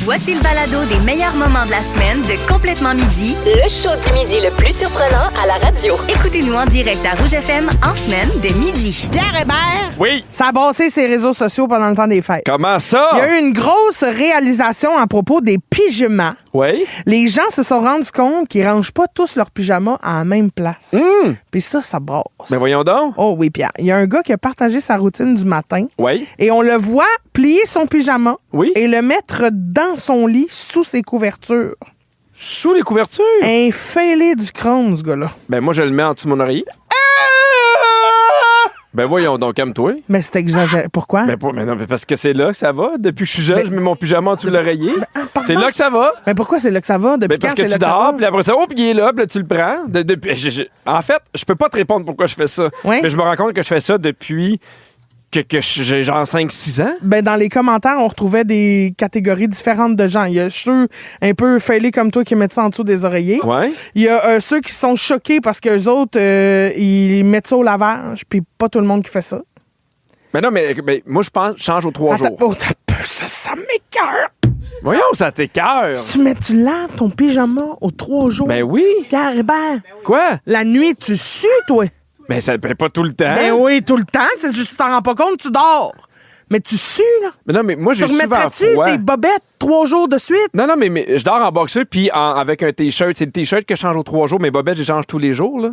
Voici le balado des meilleurs moments de la semaine de Complètement Midi. Le show du midi le plus surprenant à la radio. Écoutez-nous en direct à Rouge FM en semaine dès midi. Pierre Hébert, Oui. ça a bossé ses réseaux sociaux pendant le temps des fêtes. Comment ça? Il y a eu une grosse réalisation à propos des pyjamas. Oui. Les gens se sont rendus compte qu'ils rangent pas tous leurs pyjamas à la même place. Puis ça brasse. Ben voyons donc. Oh oui, Pierre. Il y a un gars qui a partagé sa routine du matin. Oui. Et on le voit plier son pyjama Oui. et le mettre dans son lit sous ses couvertures. Sous les couvertures. Un fêlé du crâne, ce gars-là. Ben moi, je le mets en dessous de mon oreiller. Ben voyons donc, calme-toi. Mais c'est exagéré. Pourquoi? Mais non, mais parce que c'est là que ça va. Depuis que je suis jeune, je mets mon pyjama en dessous de l'oreiller. pardon? C'est là que ça va. Mais pourquoi c'est là que ça va? Depuis Ben parce quand que c'est là tu que ça dors, va? puis après ça, puis il est là, puis là, tu le prends. En fait, je peux pas te répondre pourquoi je fais ça. Oui? Mais je me rends compte que je fais ça depuis que j'ai genre 5-6 ans. Ben, dans les commentaires, on retrouvait des catégories différentes de gens. Il y a ceux un peu fêlés comme toi qui mettent ça en dessous des oreillers. Ouais. Il y a ceux qui sont choqués parce qu'eux autres, ils mettent ça au lavage, puis pas tout le monde qui fait ça. Mais non, mais moi, je pense, je change aux 3 jours. Oh, t'as peur, ça m'écoeure. Voyons, ça t'écoeure. Tu laves ton pyjama aux 3 jours. Ben oui. Pierre Hébert, Quoi? la nuit, tu sues, toi. Ben ça ne paie pas tout le temps. Ben oui, tout le temps. C'est juste que tu t'en rends pas compte, tu dors. Mais tu sues, là. Mais non, mais moi, Tu j'ai souvent remettrais-tu froid. tes bobettes 3 jours de suite? Non, mais je dors en boxeur puis avec un T-shirt. C'est le T-shirt que je change aux 3 jours. Mes bobettes, je les change tous les jours, là.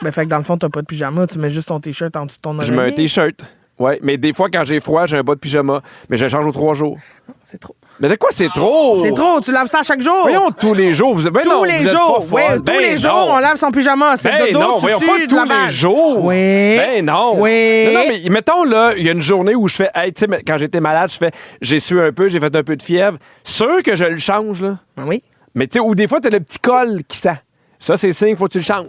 Ben, fait que dans le fond, t'as pas de pyjama, tu mets juste ton T-shirt en dessous de ton oreiller. Je mets un T-shirt. Ouais, mais des fois, quand j'ai froid, j'ai un bas de pyjama. Mais je le change aux 3 jours. C'est trop. Mais de quoi c'est trop? C'est trop, tu laves ça chaque jour. Voyons, tous les jours. Tous les jours. Oui, tous les jours, on lave son pyjama. C'est Ben dodo, non, tu voyons sues pas de tous lavage. les jours. Oui. Ben non. Oui. Non, mais mettons, là, il y a une journée où je fais, hey, tu sais, quand j'étais malade, j'ai sué un peu, j'ai fait un peu de fièvre. Sûr que je le change, là. Ben oui. Mais tu sais, ou des fois, t'as le petit col qui sent. Ça, c'est signe, faut que tu le changes.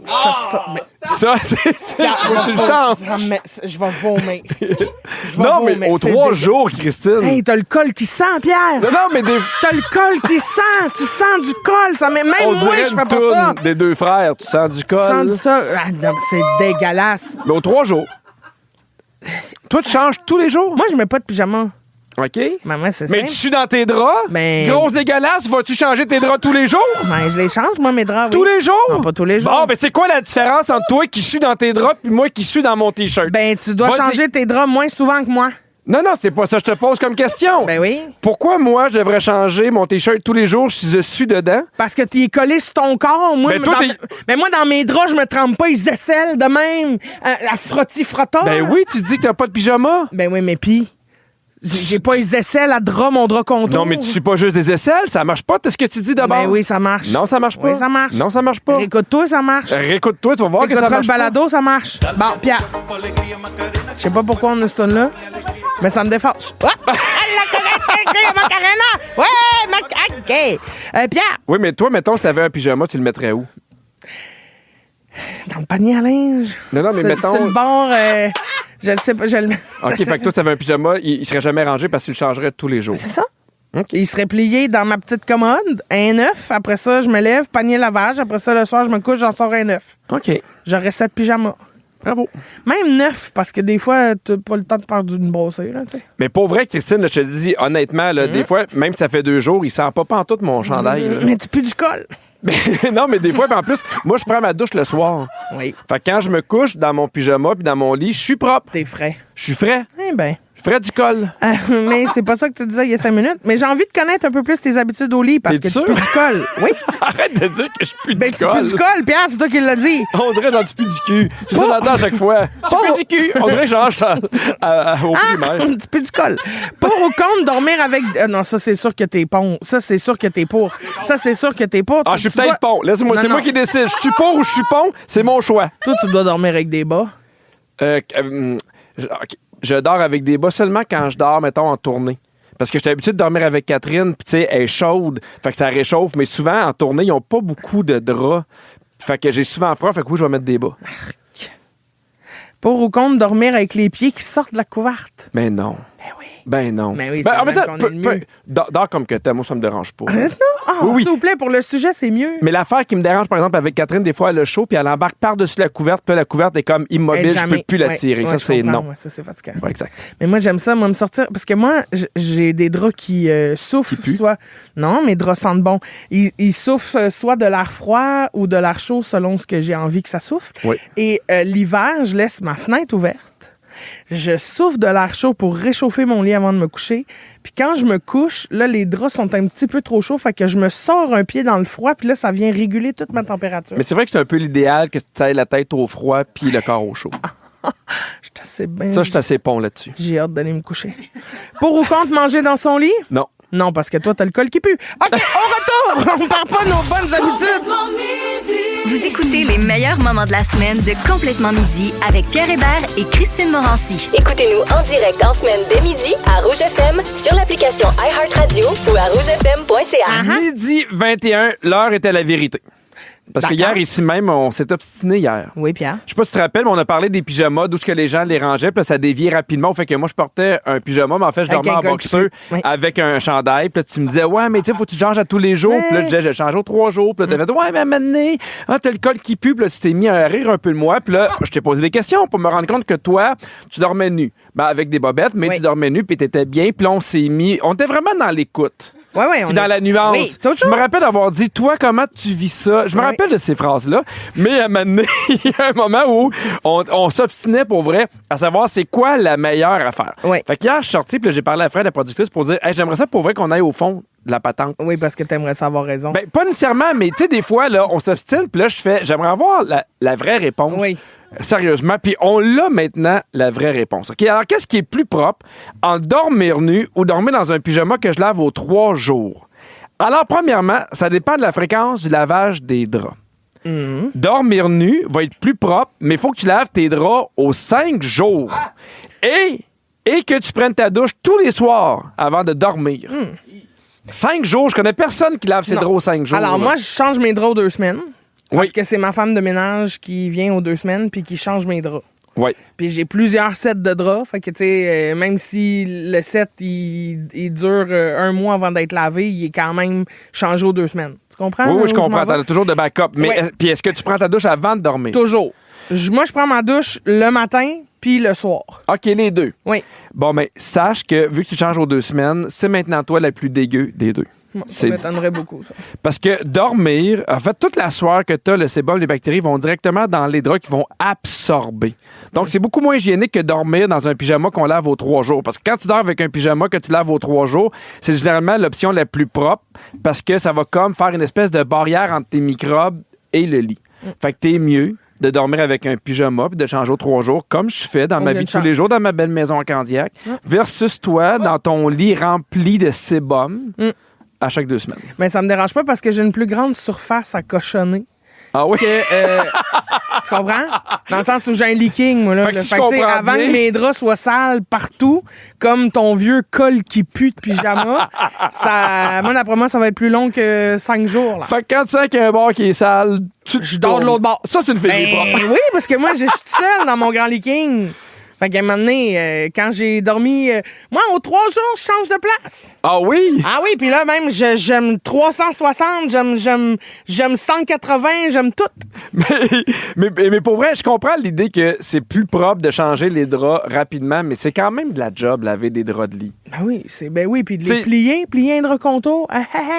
Ça, c'est signe, faut que tu le changes. Je vais vomir. Non, mais aux 3 jours, Christine. Hey, t'as le col qui sent, Pierre. Non, mais T'as le col qui sent. Tu sens du col. Ça, même on moi, dirait je fais une pas ça. toune des 2 frères. Tu sens du Tu sens col. ça. Ah, non, c'est dégueulasse. Mais aux 3 jours. Toi, tu changes tous les jours? Moi, je mets pas de pyjama. OK. Maman, c'est Mais simple. tu sues dans tes draps? Ben- Grosse dégueulasse, vas-tu changer tes draps tous les jours? Ben, je les change, moi, mes draps. Tous oui. les jours? Non, pas tous les jours. Bon, ben c'est quoi la différence entre toi qui sue dans tes draps et moi qui sue dans mon T-shirt? Ben, tu dois Vas-y. changer tes draps moins souvent que moi. Non, c'est pas ça que je te pose comme question. Ben oui. Pourquoi moi, je devrais changer mon T-shirt tous les jours si je sue dedans? Parce que tu es collé sur ton corps. Moi, Ben, toi, mais moi, dans mes draps, je me trempe pas les aisselles de même. La frotti-frotta. Ben oui, tu dis que t'as pas de pyjama. Ben oui, mais pis. J'ai pas les aisselles à drap, mon drap contour. Non, mais tu suis pas juste des aisselles, ça marche pas. T'es ce que tu dis d'abord? Ben oui, ça marche. Non, ça marche pas. Oui, ça marche. Non, ça marche pas. Réécoute-toi, ça marche. Réécoute-toi, tu vas voir que ça T'écouteras marche le pas. balado, ça marche. Bon, Pierre. Je sais pas pourquoi on a ce tune-là, mais ça me défâche. Ah! La Macarena! Ouais, OK. Pierre, Oui, mais toi, mettons, si t'avais un pyjama, tu le mettrais où? dans le panier à linge. Non, mais mettons- C'est le bord. Je le sais pas. Je le... OK, fait que toi, si t'avais un pyjama, il serait jamais rangé parce que tu le changerais tous les jours. C'est ça? OK. Il serait plié dans ma petite commode, un neuf. Après ça, je me lève, panier lavage. Après ça, le soir, je me couche, j'en sors un neuf. OK. J'aurais 7 pyjamas. Bravo. Même 9, parce que des fois, t'as pas le temps de faire d'une brossée, là, tu sais. Mais pour vrai, Christine, là, je te le dis honnêtement, là, des fois, même si ça fait 2 jours, il sent pas pantoute mon chandail. là. Mais tu pues du col. Mais, non, mais des fois, puis en plus, moi, je prends ma douche le soir. Oui. Fait que quand je me couche dans mon pyjama puis dans mon lit, je suis propre. T'es frais. Je suis frais. Eh ben. Je ferais du col. Mais c'est pas ça que tu disais il y a 5 minutes. Mais j'ai envie de connaître un peu plus tes habitudes au lit parce T'es que tu sûr? pues du col. Oui. Arrête de dire que je pue Ben, du tu col. pues du col, Pierre, c'est toi qui l'as dit. On dirait que j'en pue du cul. C'est ça Oh! j'entends à chaque fois. Tu Oh! pue du cul. On dirait que j'en chante au primaire. Tu pues du col. Pour ou contre dormir avec. Non, ça, c'est sûr que t'es pont. Ça, c'est sûr que t'es pour. Ça, c'est sûr que t'es pour. Ah, je suis peut-être pont. Laisse-moi, Non, c'est moi non. qui décide. Je suis pont ou je suis pont, c'est mon choix. Toi, tu dois dormir avec des bas. OK. Je dors avec des bas seulement quand je dors, mettons, en tournée. Parce que j'étais habitué de dormir avec Catherine, puis tu sais, elle est chaude, fait que ça réchauffe. Mais souvent, en tournée, ils n'ont pas beaucoup de draps. Fait que j'ai souvent froid, fait que oui, je vais mettre des bas. Pour ou contre dormir avec les pieds qui sortent de la couverte. Ben non. Ben oui. Ben non. Ben oui, Ben, c'est en même vrai temps, qu'on est le mieux. dors comme que t'aimes, moi, ça me dérange pas. Non? Ah, Oui. s'il vous plaît, pour le sujet, c'est mieux. Mais l'affaire qui me dérange, par exemple, avec Catherine, des fois, elle a chaud, puis elle embarque par-dessus la couverte, puis là, la couverte est comme immobile, je peux plus la tirer. Ça, c'est non. Ouais, ça, c'est fatigant. Ouais, exact. Mais moi, j'aime ça, me sortir. Parce que moi, j'ai des draps qui soufflent. Qui puent? Soit. Non, mes draps sentent bon. Ils soufflent soit de l'air froid ou de l'air chaud selon ce que j'ai envie que ça souffle. Oui. Et l'hiver, je laisse ma fenêtre ouverte. Je souffle de l'air chaud pour réchauffer mon lit avant de me coucher. Puis quand je me couche, là, les draps sont un petit peu trop chauds. Fait que je me sors un pied dans le froid. Puis là, ça vient réguler toute ma température. Mais c'est vrai que c'est un peu l'idéal que tu aies la tête au froid puis le corps au chaud. Je suis assez bien. Ça, je suis assez pont là-dessus. J'ai hâte d'aller me coucher. Pour ou contre manger dans son lit? Non. Non, parce que toi, t'as le col qui pue. OK, on retourne! On perd pas nos bonnes habitudes. Vous écoutez les meilleurs moments de la semaine de Complètement Midi avec Pierre Hébert et Christine Morancy. Écoutez-nous en direct en semaine dès midi à Rouge FM sur l'application iHeartRadio ou à rougefm.ca. Midi 21, l'heure était la vérité. Parce que D'accord. hier, ici même, on s'est obstiné hier. Oui, Pierre. Je sais pas si tu te rappelles, mais on a parlé des pyjamas, d'où ce que les gens les rangeaient, puis là, ça déviait rapidement. Fait que moi, je portais un pyjama, mais en fait, je Avec dormais un en col boxeux qui pue. Oui. avec un chandail. Puis là, tu me disais, ouais, mais tu sais, faut que tu changes à tous les jours. Ouais. Puis là, je disais, je change aux 3 jours. Puis là, t'as fait, ouais, mais maintenant, t'as le col qui pue. Puis là, tu t'es mis à rire un peu de moi. Puis là, je t'ai posé des questions pour me rendre compte que toi, tu dormais nu. Ben, avec des bobettes, mais Oui. tu dormais nu, puis t'étais bien. Puis là, on s'est mis, on était vraiment dans l'écoute. Oui, oui. Puis dans la nuance. Oui, toujours. Je me rappelle d'avoir dit, toi, comment tu vis ça? Je me Oui. rappelle de ces phrases-là. Mais à un moment donné, il y a un moment où on s'obstinait pour vrai à savoir c'est quoi la meilleure affaire. Oui. Fait qu'hier, je suis sorti, puis là, j'ai parlé à Fred, la productrice, pour dire, hey, j'aimerais ça pour vrai qu'on aille au fond de la patente. Oui, parce que t'aimerais ça avoir raison. Ben, pas nécessairement, mais tu sais, des fois, là, on s'obstine, puis là, je fais, j'aimerais avoir la vraie réponse. Oui. Sérieusement. Puis on l'a maintenant, la vraie réponse. OK? Alors, qu'est-ce qui est plus propre en dormir nu ou dormir dans un pyjama que je lave aux 3 jours? Alors, premièrement, ça dépend de la fréquence du lavage des draps. Dormir nu va être plus propre, mais il faut que tu laves tes draps aux 5 jours. Et que tu prennes ta douche tous les soirs avant de dormir. 5 jours, je connais personne qui lave ses Non. draps aux 5 jours. Alors, là. moi, je change mes draps aux 2 semaines. Parce Oui. que c'est ma femme de ménage qui vient aux 2 semaines puis qui change mes draps. Oui. Puis j'ai plusieurs sets de draps. Fait que, tu sais, même si le set, il dure 1 mois avant d'être lavé, il est quand même changé aux 2 semaines. Tu comprends? Oui, là, oui, je où comprends. m'en vais? T'as toujours de backup. Mais Ouais. puis est-ce que tu prends ta douche avant de dormir? Toujours. Moi, je prends ma douche le matin puis le soir. OK, les deux. Oui. Bon, mais sache que vu que tu changes aux 2 semaines, c'est maintenant toi la plus dégueu des deux. Moi, ça C'est- m'étonnerait beaucoup, ça. Parce que dormir, en fait, toute la sueur que tu as, le sébum, les bactéries vont directement dans les draps qui vont absorber. Donc, c'est beaucoup moins hygiénique que dormir dans un pyjama qu'on lave aux 3 jours. Parce que quand tu dors avec un pyjama que tu laves aux 3 jours, c'est généralement l'option la plus propre parce que ça va comme faire une espèce de barrière entre tes microbes et le lit. Fait que t'es mieux de dormir avec un pyjama puis de changer aux 3 jours, comme je fais dans ma Combien vie de tous les chance? jours dans ma belle maison en Candiac, versus toi dans ton lit rempli de sébum à chaque 2 semaines. Mais ça me dérange pas parce que j'ai une plus grande surface à cochonner Ah oui? que. Tu comprends? Dans le sens où j'ai un leaking, moi. Là, Fait que là. si je que, tu sais, comprends avant bien- que mes draps soient sales partout, comme ton vieux col qui pue de pyjama, moi, d'après moi, ça va être plus long que 5 jours. Là. Fait que quand tu sens qu'il y a un bar qui est sale, Je dors de l'autre bord. Ça, c'est une fille qui est propre. Ben oui, parce que moi, je suis seule dans mon grand leaking. Fait qu'à un moment donné, quand j'ai dormi... moi, aux 3 jours, je change de place. Ah oui? Ah oui, puis là, même, j'aime 360, j'aime 180, j'aime tout. Mais pour vrai, je comprends l'idée que c'est plus propre de changer les draps rapidement, mais c'est quand même de la job, laver des draps de lit. Ben oui, puis de T'sais- les plier un drap contour.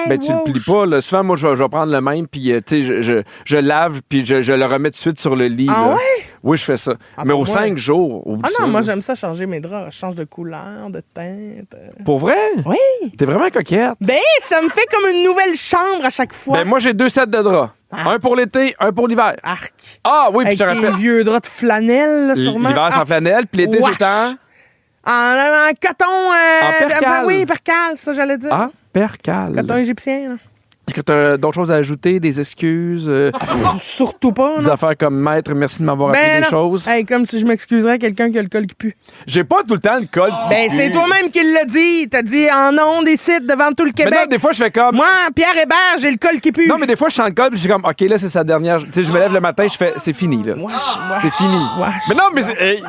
Ben, tu le plies pas. Là. Souvent, moi, je vais prendre le même, puis tu sais, je lave, puis je le remets tout de suite sur le lit. Ah là. ouais? Oui, je fais ça. Ah, mais pour aux moi- 5 jours. oublie Ah non, ça, moi, là. j'aime ça changer mes draps. Je change de couleur, de teinte. Pour vrai? Oui. T'es vraiment coquette. Ben, ça me fait comme une nouvelle chambre à chaque fois. Ben, moi, j'ai 2 sets de draps. Ah. Un pour l'été, un pour l'hiver. Arc. Ah oui, puis Avec je te des rappelle. vieux draps de flanelle, là, sûrement. L'hiver sans Ah, flanelle, puis l'été, wesh. c'est en... En coton... En percale. ben oui, percale, ça, j'allais dire. Ah, percale. Coton égyptien, là. Est-ce que tu as d'autres choses à ajouter, des excuses, Surtout pas, des non? affaires comme maître, merci de m'avoir appris des non. choses? Hey, comme si je m'excuserais à quelqu'un qui a le col qui pue. J'ai pas tout le temps le col qui Ben, pue. c'est toi-même qui l'a dit. T'as dit en ondes des sites devant tout le Mais Québec. non, des fois, je fais comme... Moi, Pierre Hébert, j'ai le col qui pue. Non, mais des fois, je sens le col, puis je suis comme, OK, là, c'est sa dernière... Tu sais, je me lève le matin, je fais, c'est fini, là. C'est fini. Wesh. Mais non, mais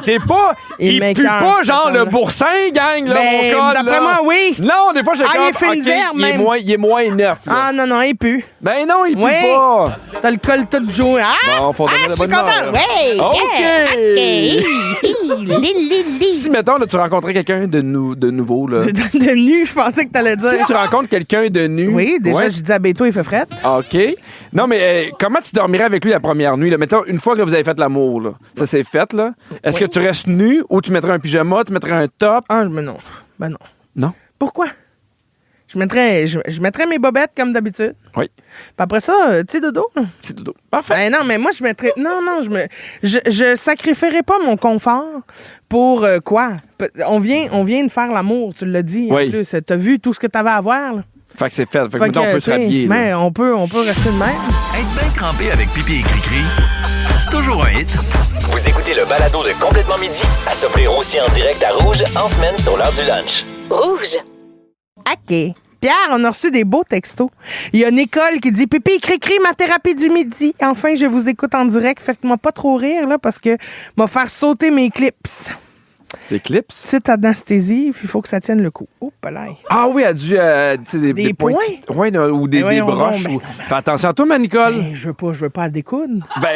c'est pas... Il Il pue m'écoeure, pas, cet genre, le homme-là. boursin, gang, là, Ben, mon col, d'après là. moi, oui. Non, des fois, j'ai Ah, il comme, est fine OK, herbe, il est même. moins neuf, là. Ah, non, non, il pue. Ben non, il pue Oui. pas. T'as le col tout jaune. Ah! Bon, faut donner Ah, la je suis bonne contente. humeur. Oui! OK. OK. Si, mettons, là, tu rencontrais quelqu'un de nouveau, là. De nu, je pensais que t'allais dire. Si tu rencontres quelqu'un de nu... Oui, déjà, Ouais. j'ai dit à Béto, il fait fret. OK. Non, mais comment tu dormirais avec lui la première nuit? Là? Mettons, une fois que vous avez fait l'amour, là. Ça, c'est fait, là. Est-ce que tu restes nu ou tu mettrais un pyjama, tu mettrais un top? Ah, mais non. Ben non. Non? Pourquoi? Je mettrais mes bobettes comme d'habitude. Oui. Puis après ça, tu sais, dodo. là. Petit dodo. Parfait. Ben non, mais moi, je mettrais. Non, je sacrifierais pas mon confort pour quoi? On vient de faire l'amour, tu l'as dit. Oui. En plus, t'as vu tout ce que t'avais à voir, là? Fait que c'est fait. Fait que, Fait mettons, on peut tu se sais, rhabiller. là. mais on peut rester de même. Être bien crampé avec Pipi et Cricri, c'est toujours un hit. Vous écoutez le balado de Complètement Midi à s'offrir aussi en direct à Rouge en semaine sur l'heure du lunch. Rouge. OK. Pierre, on a reçu des beaux textos. Il y a Nicole qui dit « Pipi, cri-cri, ma thérapie du midi. Enfin, je vous écoute en direct. Faites-moi pas trop rire, là, parce que m'a faire sauter mes clips. C'est clips? Petite anesthésie, puis il faut que ça tienne le coup. Oh, là. Ah oui, elle a dû... tu sais, des points? Oui, ou des voyons broches. donc, ou- ben non, Fais attention à toi, ma Nicole. Ben, je veux pas à découdre. Ben,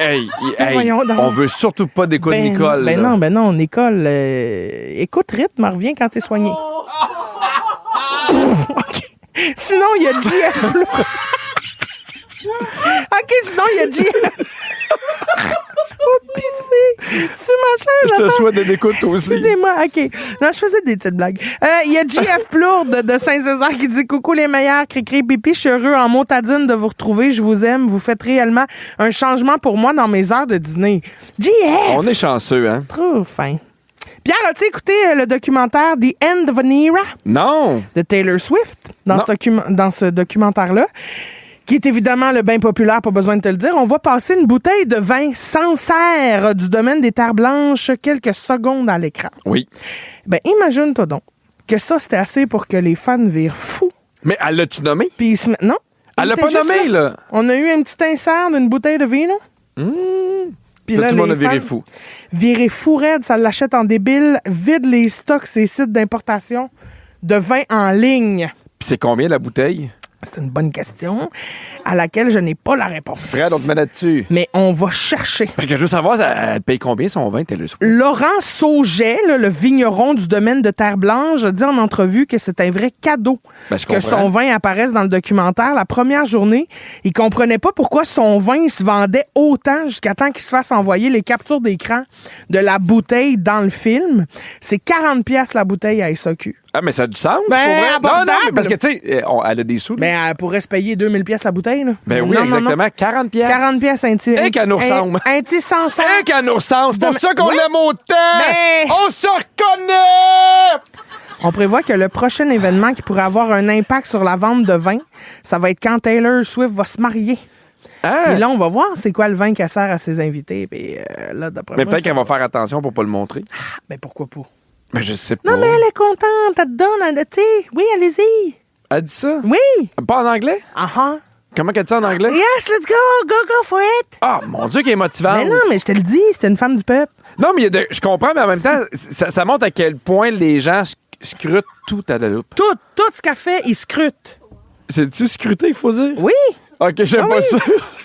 hey, voyons donc. on veut surtout pas découdre Nicole. là. Ben non, Nicole. Écoute, rythme, reviens quand t'es soigné. OK. Sinon, il y a JF Plourde. OK, sinon, il y a JF. Oh, pisser sur ma chaise. Je te attends. souhaite de l'écoute aussi. Excusez-moi, OK. Non, je faisais des petites blagues. Il y a JF Plourde de Saint-Césaire qui dit « Coucou les meilleurs, cri-cri, pipi, je suis heureux en motadine de vous retrouver. Je vous aime. Vous faites réellement un changement pour moi dans mes heures de dîner. » JF! On est chanceux, hein? Trop fin. Pierre, as-tu écouté le documentaire The End of an Era Non! de Taylor Swift dans Non. dans ce documentaire-là? Qui est évidemment le bain populaire, pas besoin de te le dire. On voit passer une bouteille de vin Sancerre du domaine des Terres Blanches quelques secondes à l'écran. Oui. Ben, imagine-toi donc que ça, c'était assez pour que les fans virent fous. Mais elle l'a-tu nommé? Puis ils se mettent... Non. Elle l'a Il pas était juste nommé, là. On a eu un petit insert d'une bouteille de vino. Puis Là, tout le monde les a viré fans fou. Viré fou raide, ça l'achète en débile, vide les stocks, ces sites d'importation de vin en ligne. Puis c'est combien la bouteille? C'est une bonne question à laquelle je n'ai pas la réponse. Fred, on te met là-dessus. Mais on va chercher. Parce que je veux savoir, elle paye combien son vin, Taylor Swift? Laurent Sauget, là, le vigneron du domaine de Terre Blanche, a dit en entrevue que c'est un vrai cadeau Ben, je que comprends. son vin apparaisse dans le documentaire. La première journée, il comprenait pas pourquoi son vin se vendait autant jusqu'à temps qu'il se fasse envoyer les captures d'écran de la bouteille dans le film. C'est 40$ la bouteille à SAQ. Ah, mais ça a du sens, Ben, pour vrai? abordable. Non, mais parce que, tu sais, elle a des sous. là. Ben, elle pourrait se payer 2000$ la bouteille. Là. Ben oui, Non, non, exactement. non. 40$. 40$ un petit. Et qu'elle nous ressemble. Un petit Sancerre. Hein, qu'elle nous ressemble. C'est pour ça qu'on Ouais. l'aime autant. Ben- On se reconnaît! On prévoit que le prochain événement qui pourrait avoir un impact sur la vente de vin, ça va être quand Taylor Swift va se marier. Hein? Et là, on va voir c'est quoi le vin qu'elle sert à ses invités. Puis là, d'après Mais moi, peut-être ça qu'elle va faire attention pour pas le montrer. Ben pourquoi pas? Mais je sais pas. Non, mais elle est contente, elle te donne, tu sais. Oui, allez-y. Elle dit ça? Oui. Pas en anglais? Ah Comment qu'elle dit ça en anglais? Yes, let's go, go for it. Ah, mon Dieu, qu'elle est motivante. Mais non, mais je te le dis, c'était une femme du peuple. Non, mais je comprends, mais en même temps, ça montre à quel point les gens scrutent tout à la loupe. Tout ce qu'elle fait, il scrute. C'est-tu scruter, il faut dire? Oui. OK, je sais Ah pas oui. ça.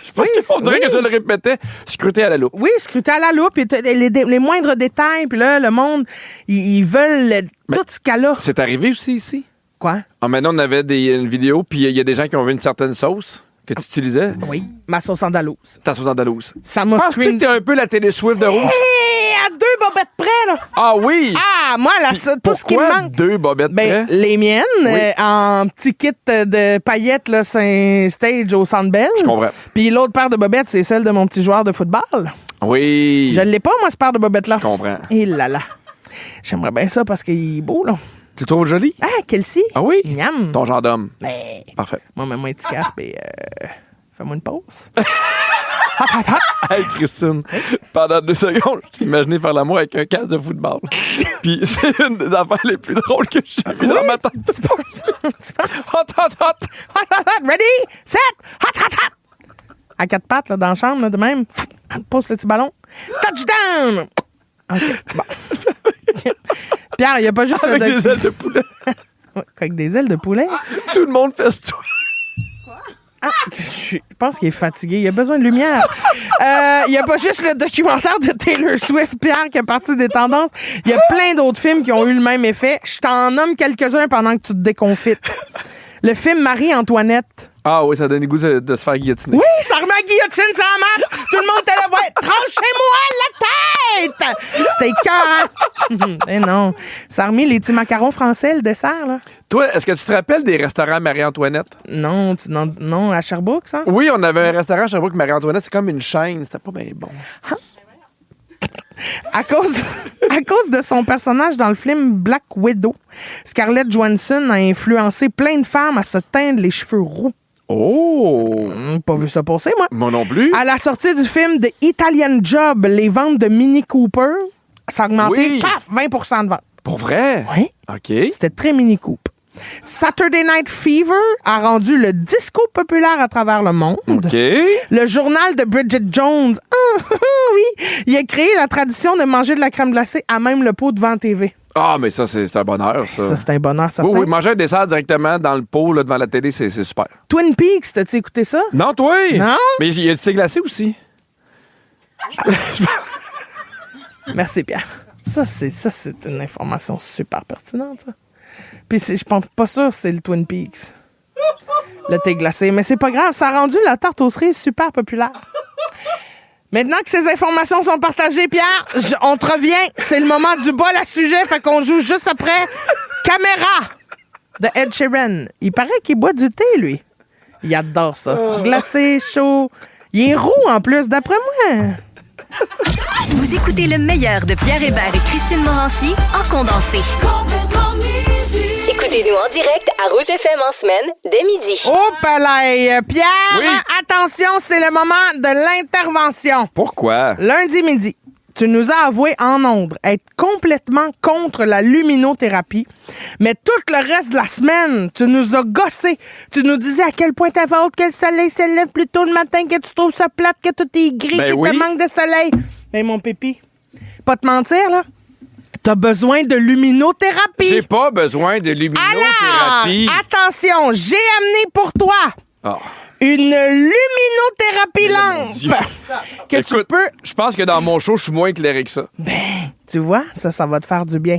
Je pense Oui, qu'on dirait oui. que je le répétais. Scruter à la loupe. Oui, scruter à la loupe, et les moindres détails, puis là, le monde, ils veulent tout ce qu'elle a. C'est arrivé aussi ici? Quoi? Ah, maintenant, on avait une vidéo, puis il y a des gens qui ont vu une certaine sauce que tu utilisais. Oui. Ma sauce andalouse. Ta sauce andalouse. Ça m'a Penses-tu que screen... t'es un peu la télé Swift de rouge? Hey, à 2 bobettes près, là! Ah oui! Ah, moi, là, Puis tout ce qui me pourquoi manque... 2 bobettes Ben, près? les miennes, Oui. en petit kit de paillettes, là, c'est un stage au Centre Bell. Je comprends. Puis l'autre paire de bobettes, c'est celle de mon petit joueur de football. Oui. Je l'ai pas, moi, cette paire de bobettes-là. Je comprends. Et là là. J'aimerais bien ça parce qu'il est beau, là. Tu le trouves joli? Ah, Kelsey. Ah oui? Miam. Ton genre d'homme. Mais, Parfait. moi, mets-moi un petit casque et fais-moi une pause. Hop, hop, hop. Hey, Christine, pendant 2 secondes, j'ai imaginé faire l'amour avec un casque de football. Puis c'est une des affaires les plus drôles que j'ai vues dans ma tête. Tu penses? Hot, hot, hot! Hot, hot, hot. Ready, set, hot, hot, hot. À 4 pattes, là, dans la chambre, là, de même. Pose le petit ballon. Touchdown! OK, bon. Pierre, il n'y a pas juste Avec le des ailes de poulet. Ouais, avec des ailes de poulet? Tout le monde fait ça. Je pense qu'il est fatigué. Il a besoin de lumière. Il n'y a pas juste le documentaire de Taylor Swift, Pierre, qui est parti des tendances. Il y a plein d'autres films qui ont eu le même effet. Je t'en nomme quelques-uns pendant que tu te déconfites. Le film Marie-Antoinette. Ah oui, ça donne le goût de se faire guillotiner. Oui, ça remet la guillotine sur la map. Tout le monde était là, ouais, tranchez-moi la tête! C'était écœurant. Mais non. Ça a remis les petits macarons français, le dessert, là. Toi, est-ce que tu te rappelles des restaurants Marie-Antoinette? Non, à Sherbrooke, ça? Oui, on avait un restaurant à Sherbrooke Marie-Antoinette. C'est comme une chaîne. C'était pas bien bon. À cause de son personnage dans le film Black Widow, Scarlett Johansson a influencé plein de femmes à se teindre les cheveux roux. Oh! Pas vu ça passer, moi. Moi non plus. À la sortie du film The Italian Job, les ventes de Mini Cooper, ça a augmenté, Oui. paf, 20% de ventes. Pour vrai? Oui. OK. C'était très Mini Coupe. Saturday Night Fever a rendu le disco populaire à travers le monde. OK. Le journal de Bridget Jones, oui, il a créé la tradition de manger de la crème glacée à même le pot devant la TV. Ah, mais ça, c'est un bonheur, ça. Ça, c'est un bonheur certain. Oui, manger un dessert directement dans le pot, là, devant la télé, c'est super. Twin Peaks, t'as-tu écouté ça? Non, toi? Non? Mais il y a du thé glacé aussi. Merci, Pierre. Ça, c'est une information super pertinente, ça. Puis, je pense pas sûr que c'est le Twin Peaks. Le thé glacé. Mais c'est pas grave, ça a rendu la tarte aux cerises super populaire. Maintenant que ces informations sont partagées, Pierre, on te revient. C'est le moment du bol à sujet, fait qu'on joue juste après Caméra de Ed Sheeran. Il paraît qu'il boit du thé, lui. Il adore ça. Glacé, chaud. Il est roux, en plus, d'après moi. Vous écoutez le meilleur de Pierre Hébert et Christine Morancy en condensé. Écoutez-nous en direct à Rouge FM en semaine, dès midi. Oh, palais! Pierre, Oui. attention, c'est le moment de l'intervention. Pourquoi? Lundi midi, tu nous as avoué en ondes être complètement contre la luminothérapie, mais tout le reste de la semaine, tu nous as gossé. Tu nous disais à quel point t'avais hâte que le soleil se lève plus tôt le matin, que tu trouves ça plate, que tout est gris, Ben que oui. te manque de soleil. Mais mon pépi, pas te mentir, là, t'as besoin de luminothérapie. J'ai pas besoin de luminothérapie. Alors, attention, j'ai amené pour toi Ah. une luminothérapie Dieu. lampe que tu Écoute, peux... je pense que dans mon show, je suis moins éclairé que ça. Tu vois, ça va te faire du bien.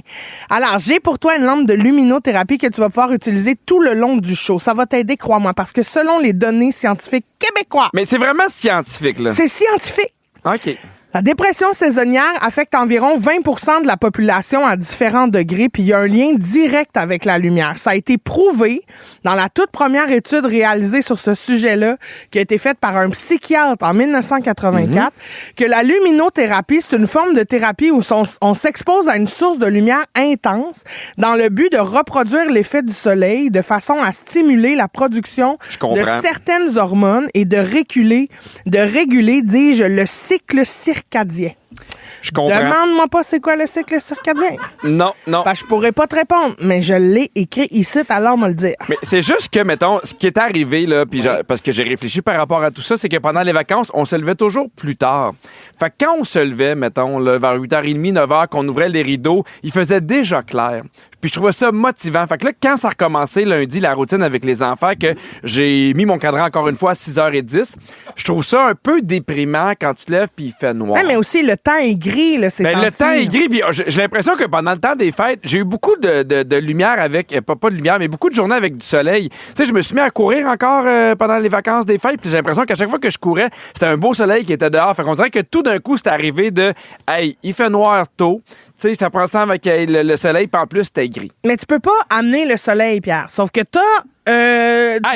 Alors, j'ai pour toi une lampe de luminothérapie que tu vas pouvoir utiliser tout le long du show. Ça va t'aider, crois-moi, parce que selon les données scientifiques québécois, Mais c'est vraiment scientifique, là. c'est scientifique. OK. La dépression saisonnière affecte environ 20% de la population à différents degrés, puis il y a un lien direct avec la lumière. Ça a été prouvé dans la toute première étude réalisée sur ce sujet-là, qui a été faite par un psychiatre en 1984, que la luminothérapie, c'est une forme de thérapie où on s'expose à une source de lumière intense dans le but de reproduire l'effet du soleil de façon à stimuler la production de certaines hormones et de réguler, dis-je, le cycle circadien. Je comprends. Demande-moi pas c'est quoi le cycle circadien. Non. Je pourrais pas te répondre, mais je l'ai écrit ici, alors me le dire. Mais c'est juste que, mettons, ce qui est arrivé, là, puis parce que j'ai réfléchi par rapport à tout ça, c'est que pendant les vacances, on se levait toujours plus tard. Fait que quand on se levait, mettons, là, vers 8h30, 9h, qu'on ouvrait les rideaux, il faisait déjà clair. Puis je trouvais ça motivant. Fait que là, quand ça a recommencé lundi, la routine avec les enfants, que j'ai mis mon cadran encore une fois à 6h10, je trouve ça un peu déprimant quand tu te lèves puis il fait noir. Ouais, mais aussi, le temps est gris, là, c'est Le temps est gris, puis j'ai l'impression que pendant le temps des fêtes, j'ai eu beaucoup de lumière avec, pas de lumière, mais beaucoup de journées avec du soleil. Tu sais, je me suis mis à courir encore pendant les vacances des fêtes, puis j'ai l'impression qu'à chaque fois que je courais, c'était un beau soleil qui était dehors. Fait qu'on dirait que tout d'un coup, c'est arrivé de, hey, il fait noir tôt. Tu sais, ça prend le temps avec le soleil, puis en plus, c'était gris. Mais tu peux pas amener le soleil, Pierre. Sauf que tu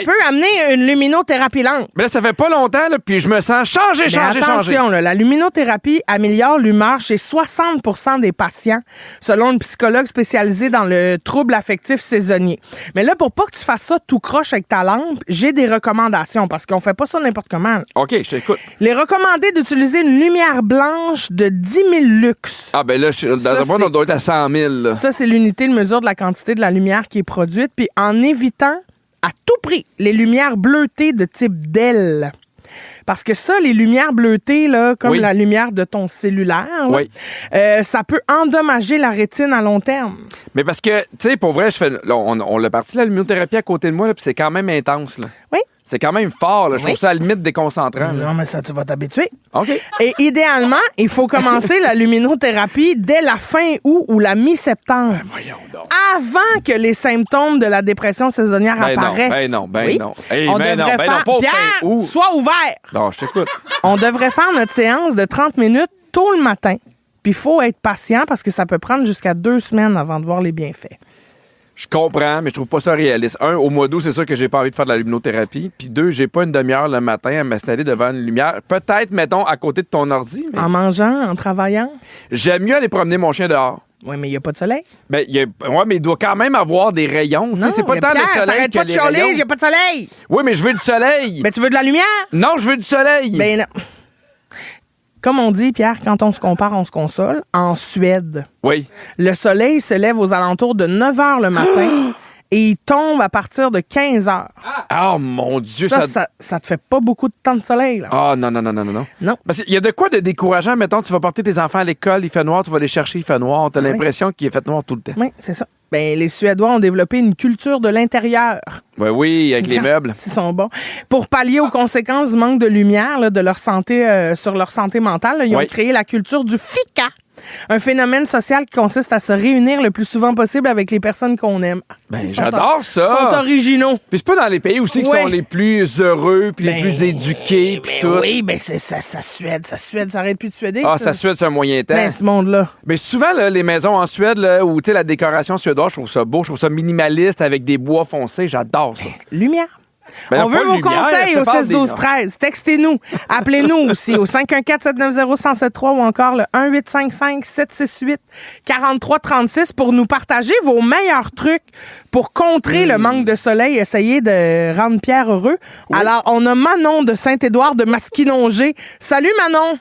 peux amener une luminothérapie lampe. Mais là, ça fait pas longtemps, là, puis je me sens changé. Attention, là, la luminothérapie améliore l'humeur chez 60% des patients, selon une psychologue spécialisée dans le trouble affectif saisonnier. Mais là, pour pas que tu fasses ça tout croche avec ta lampe, j'ai des recommandations, parce qu'on fait pas ça n'importe comment. OK, je t'écoute. Il est recommandé d'utiliser une lumière blanche de 10 000 lux. Ah, ben là, on doit être à 100 000. Là. Ça, c'est l'unité de mesure de la quantité de la lumière qui est produite, puis en évitant à tout prix les lumières bleutées de type DEL. Parce que ça, les lumières bleutées, là, comme la lumière de ton cellulaire, là, ça peut endommager la rétine à long terme. Mais parce que, tu sais, pour vrai, on l'a parti la luminothérapie à côté de moi, là, puis c'est quand même intense. Là. Oui. C'est quand même fort, là. Je trouve ça à la limite déconcentrant. là. Non, mais ça, tu vas t'habituer. OK. Et idéalement, il faut commencer la luminothérapie dès la fin août ou la mi-septembre. Voyons donc. Avant que les symptômes de la dépression saisonnière apparaissent. Oui. non. Hey, On ben non, devrait ben faire... non, pas au fin Pierre, août. sois ouvert. Non, je t'écoute. On devrait faire notre séance de 30 minutes tôt le matin. Puis il faut être patient parce que ça peut prendre jusqu'à 2 semaines avant de voir les bienfaits. Je comprends, mais je trouve pas ça réaliste. 1, au mois d'août, c'est sûr que j'ai pas envie de faire de la luminothérapie. Puis 2, j'ai pas une demi-heure le matin à m'installer devant une lumière. Peut-être, mettons, à côté de ton ordi. Mais En mangeant, en travaillant. j'aime mieux aller promener mon chien dehors. Oui, mais il n'y a pas de soleil. Ben, mais il doit quand même avoir des rayons. Tu sais, c'est pas mais tant Pierre, le soleil t'arrêtes que pas de les chialer, rayons. il n'y a pas de soleil. Oui, mais je veux du soleil. Ben, tu veux de la lumière? Non, je veux du soleil. Ben non. Comme on dit, Pierre, quand on se compare, on se console. En Suède, Oui. le soleil se lève aux alentours de 9 h le matin et il tombe à partir de 15 h. Oh mon Dieu, Ça te fait pas beaucoup de temps de soleil, là. Ah, non. Non. Parce qu'il y a de quoi de décourageant, mettons, tu vas porter tes enfants à l'école, il fait noir, tu vas les chercher, il fait noir. T'as l'impression qu'il est fait noir tout le temps. Oui, c'est ça. Ben, les Suédois ont développé une culture de l'intérieur. Oui, avec les meubles. Ils sont bons. Pour pallier aux conséquences du manque de lumière là, de leur santé, sur leur santé mentale, là, ils ont créé la culture du fika. Un phénomène social qui consiste à se réunir le plus souvent possible avec les personnes qu'on aime. Ben, Ils sont j'adore ça. Ils sont originaux. Puis c'est pas dans les pays aussi qui sont les plus heureux, puis les plus éduqués, puis tout. Oui, ben c'est ça Suède, ça arrête plus de suéder. Ah, ça Suède, c'est un moyen temps. Ben, ce monde-là. Mais souvent, là, les maisons en Suède, là, où tu sais, la décoration suédoise, je trouve ça beau, je trouve ça minimaliste avec des bois foncés, j'adore ça. Lumière. Ben, On pas veut de vos lumière, conseils je te au parle 6 12 des- 13. Textez-nous. Appelez-nous aussi au 514-790-1073 ou encore le 1-855-768-4336 pour nous partager vos meilleurs trucs pour contrer le manque de soleil, essayer de rendre Pierre heureux. Alors, on a Manon de Saint-Édouard de Masquinongé. Salut Manon.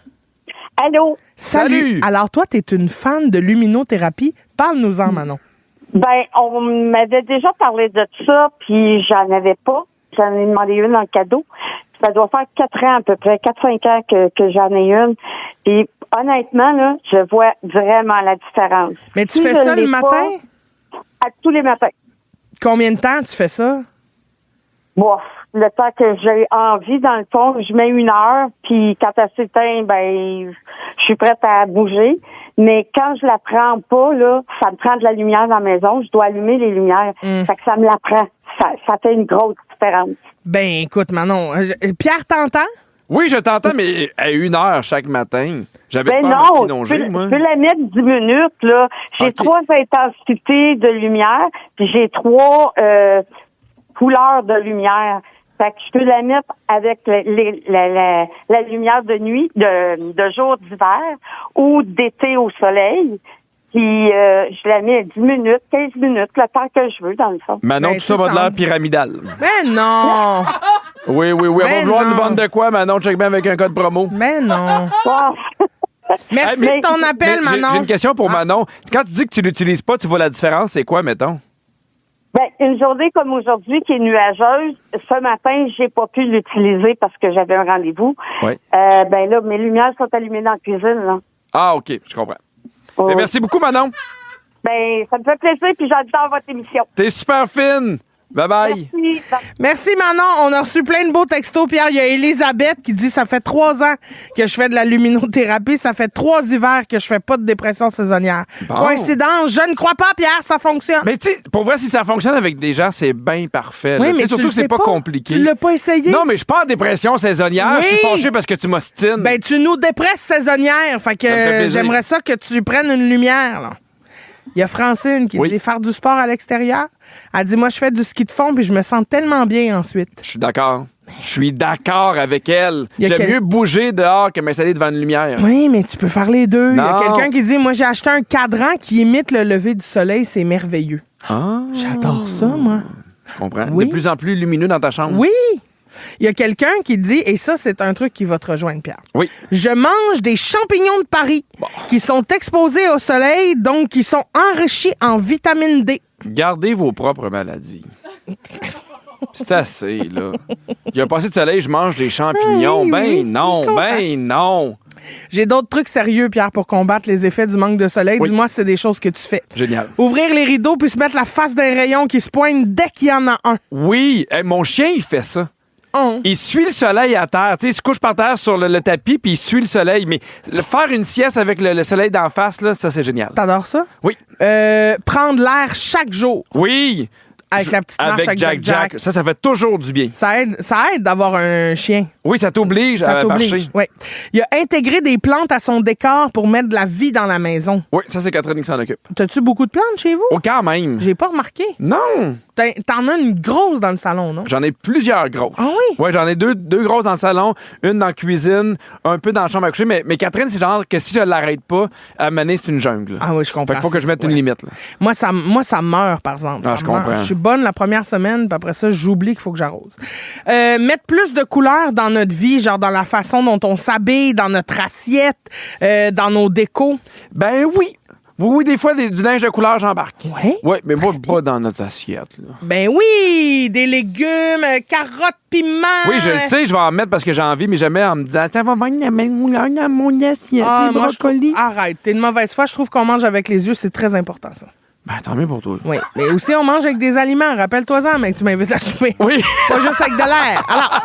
Allô? Salut. Alors, toi, tu es une fan de luminothérapie. Parle-nous-en, Manon. Ben, on m'avait déjà parlé de ça, puis j'en avais pas. J'en ai demandé une en cadeau. Ça doit faire 4 ans à peu près, 4-5 ans que j'en ai une. Puis honnêtement, là, je vois vraiment la différence. Mais tu Si fais je ça le l'ai matin? pas, à tous les matins. Combien de temps tu fais ça? Bon, le temps que j'ai envie, dans le fond, je mets 1 heure, puis quand elle s'éteint, ben, je suis prête à bouger. Mais quand je la prends pas, là, ça me prend de la lumière dans la maison, je dois allumer les lumières. Fait que ça me la prend. Ça fait une grosse différence. Ben, écoute, Manon, Pierre t'entend? Oui, je t'entends, mais à 1 heure chaque matin. J'habite Ben pas à non, Masquinongé, moi. je peux la mettre 10 minutes, là. J'ai Ok. 3 intensités de lumière, puis j'ai 3 couleurs de lumière. Fait que je peux la mettre avec la lumière de nuit, de jour d'hiver ou d'été au soleil. Puis je la mets 10 minutes, 15 minutes, le temps que je veux, dans le fond. Manon, Ben, tout ça c'est va de ça. l'air pyramidal. Ben non! Oui. On va Ben vouloir non. nous vendre de quoi, Manon? Check bien avec un code promo. Ben non! Wow. Merci Hey, de ton appel, mais Manon. J'ai une question pour Ah. Manon. Quand tu dis que tu l'utilises pas, tu vois la différence, c'est quoi, mettons? Ben, une journée comme aujourd'hui qui est nuageuse, ce matin, j'ai pas pu l'utiliser parce que j'avais un rendez-vous. Oui. Ben là, mes lumières sont allumées dans la cuisine, là. Ah, OK, je comprends. Oh. Ben, merci beaucoup, Manon. Ben, ça me fait plaisir, puis j'adore votre émission. T'es super fine. Bye-bye. Merci. Merci, Manon. On a reçu plein de beaux textos, Pierre. Il y a Elisabeth qui dit « Ça fait 3 ans que je fais de la luminothérapie. Ça fait 3 hivers que je fais pas de dépression saisonnière. Bon. Coïncidence? Je ne crois pas, Pierre. Ça fonctionne. » Mais tu sais, pour vrai, si ça fonctionne avec des gens, c'est bien parfait. Oui, là. mais Tu sais, tu surtout le que c'est sais pas compliqué. Tu l'as pas essayé? Non, mais je suis pas en dépression saisonnière. Je suis Oui. fâché parce que tu m'ostines. Ben, tu nous dépresses saisonnière. Fait que Ça me fait plaisir. j'aimerais ça que tu prennes une lumière, là. Il y a Francine qui Oui. dit faire du sport à l'extérieur. Elle dit, moi, je fais du ski de fond puis je me sens tellement bien ensuite. Je suis d'accord. Je suis d'accord avec elle. Il y a J'aime quel- mieux bouger dehors que m'installer devant une lumière. Oui, mais tu peux faire les deux. Il y a Non. quelqu'un qui dit, moi, j'ai acheté un cadran qui imite le lever du soleil. C'est merveilleux. Ah, J'adore ça, moi. je comprends. Oui. De plus en plus lumineux dans ta chambre. Oui. Il y a quelqu'un qui dit, et ça, c'est un truc qui va te rejoindre, Pierre. Oui. Je mange des champignons de Paris qui sont exposés au soleil, donc qui sont enrichis en vitamine D. Gardez vos propres maladies. C'est assez, là. Il y a passé de soleil, je mange des champignons. Ah, oui, ben oui. non, Content. ben non. J'ai d'autres trucs sérieux, Pierre, pour combattre les effets du manque de soleil. Oui. Dis-moi si c'est des choses que tu fais. Génial. Ouvrir les rideaux puis se mettre la face d'un rayon qui se poigne dès qu'il y en a un. Oui, hey, mon chien, il fait ça. Il suit le soleil à terre. Tu sais, il se couche par terre sur le tapis, puis il suit le soleil. Mais faire une sieste avec le soleil d'en face, là, ça, c'est génial. T'adores ça? Oui. Prendre l'air chaque jour. Oui. Avec la petite marche avec Jack. Ça fait toujours du bien. Ça aide d'avoir un chien. Oui, ça t'oblige à marcher. Oui. Il a intégré des plantes à son décor pour mettre de la vie dans la maison. Oui, ça, c'est Catherine qui s'en occupe. T'as-tu beaucoup de plantes chez vous? Oh, quand même. J'ai pas remarqué. Non. T'en as une grosse dans le salon, non? J'en ai plusieurs grosses. Ah oui? Oui, j'en ai deux grosses dans le salon, une dans la cuisine, un peu dans la chambre à coucher. Mais Catherine, c'est genre que si je l'arrête pas, à mener, c'est une jungle. Ah oui, je comprends. Fait qu'il faut que je mette une limite. Là. Moi, ça meurt, par exemple. Ah, je comprends. Je suis bonne la première semaine, puis après ça, j'oublie qu'il faut que j'arrose. Mettre plus de couleurs dans notre vie, genre dans la façon dont on s'habille, dans notre assiette, dans nos décos. Ben oui. Oui, des fois, du linge de couleur, j'embarque. Oui? Oui, mais moi, pas dans notre assiette. Là. Ben oui! Des légumes, carottes, piments. Oui, je le sais, je vais en mettre parce que j'ai envie, mais jamais en me disant, tiens, va mettre dans mon assiette, brocoli. Arrête, t'es une mauvaise foi. Je trouve qu'on mange avec les yeux, c'est très important, ça. Ben, tant mieux pour toi. Oui, mais aussi, on mange avec des aliments. Rappelle-toi-en, mec, tu m'invites à souper. Oui. Pas juste avec de l'air. Alors,